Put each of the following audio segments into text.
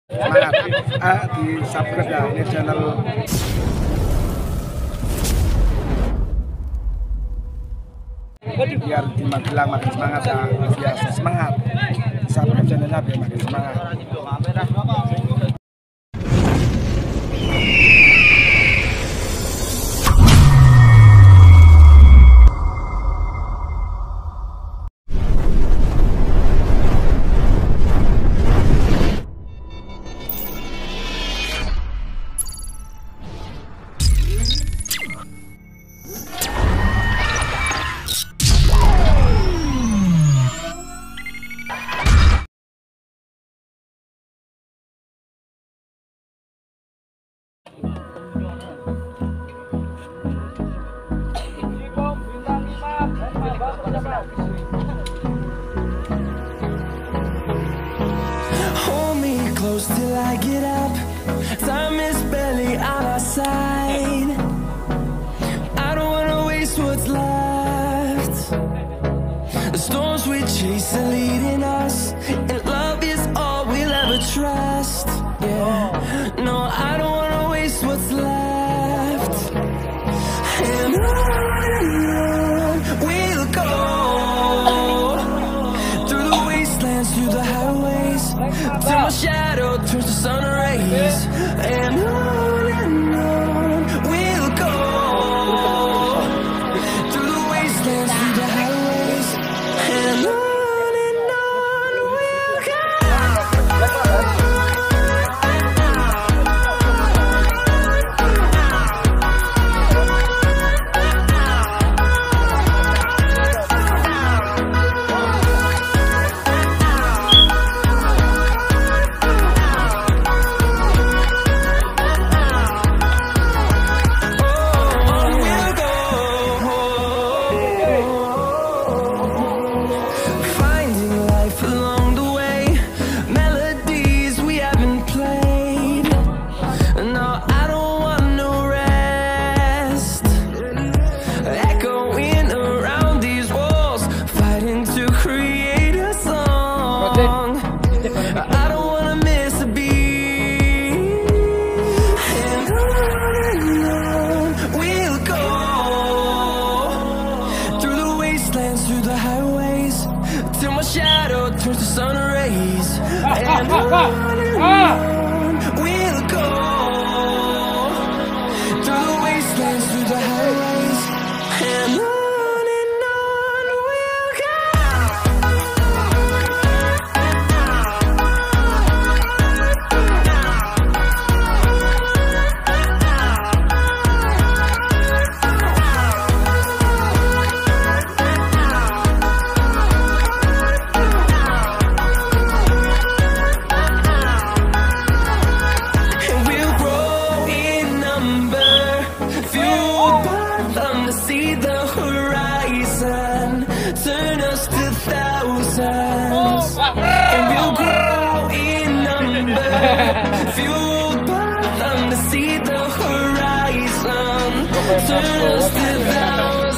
Semangat. Di subscribe ya, ini channel biar bilang makin semangat ya, biar semangat. Subscribe channelnya biar makin semangat. Hold me close till I get up. Time is barely on our side. I don't wanna waste what's left. The storms we chase are leading us, and love is all we'll ever trust. Yeah, no, I don't wanna waste what's left. And on we'll go, through the wastelands, through the highways, till my shadow turns to sun rays. And on we'll go, through the wastelands, through the highways, and on we'll go. Finding life along the way, melodies we haven't played. No, I don't want no rest. Echoing around these walls, fighting to create a song. I don't wanna miss a beat. And on we'll go, through the wastelands, through the highways, till my shadow turns to sun rays. And on we'll go, through the wastelands, through the highways, and on we'll go. And we'll grow in number, fueled by them to see the horizon, turn us to thousands. And we'll grow in number, fueled by them to see the horizon, turn us to thousands.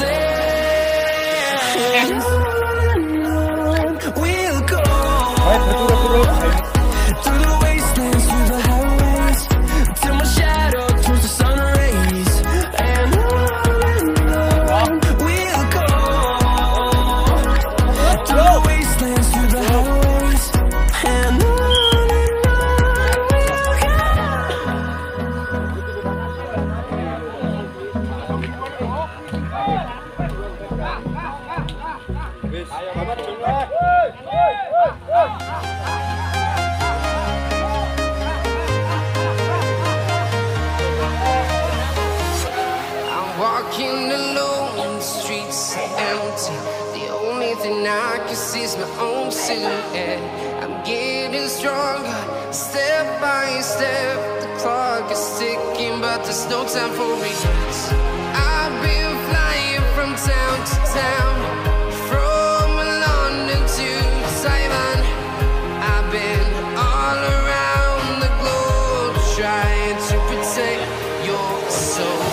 And on we'll go, through the wastelands, through the highways, till my shadow turns to sun rays. And on we'll go, through the wastelands, through the highways, and on we'll go. I'm walking alone, the streets are empty. The only thing I can see is my own silhouette. I'm getting stronger, step by step. The clock is ticking, but there's no time for regrets. I've been flying from town to town, from London to Taiwan. I've been all around the globe, trying to protect your soul.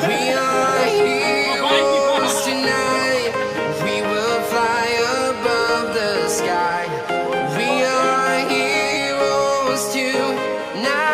We are heroes tonight. We will fly above the sky. We are heroes heroes tonight.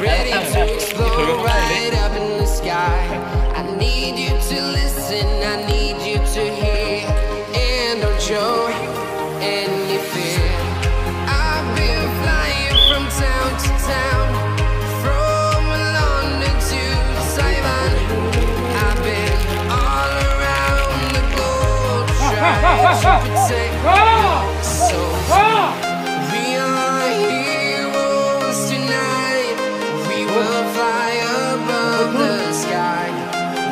Ready to explode right up in the sky. I need you to listen, I need you to hear, and don't show any fear. I've been flying from town to town, from London to Taiwan. I've been all around the globe trying to protect your soul. We are heroes tonight. We will fly above the sky.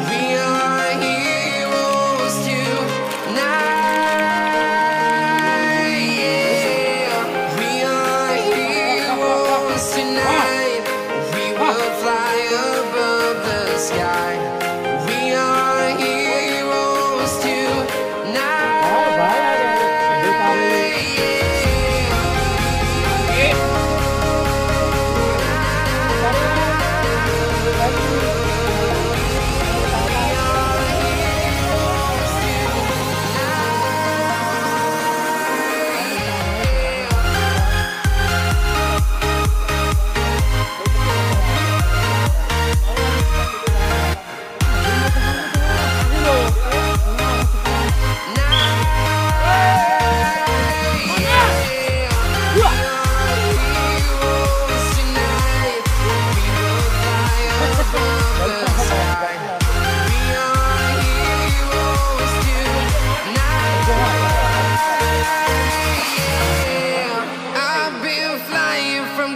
We are heroes tonight. Yeah. We are heroes tonight. We will fly above the sky. We are heroes tonight.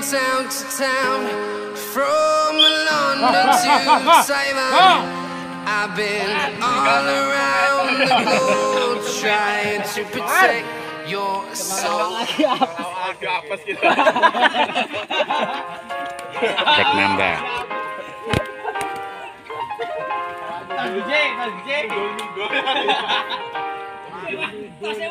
Town to town, from London to Taiwan. I've been all around the globe trying to protect your soul. Cek nambah. Masih,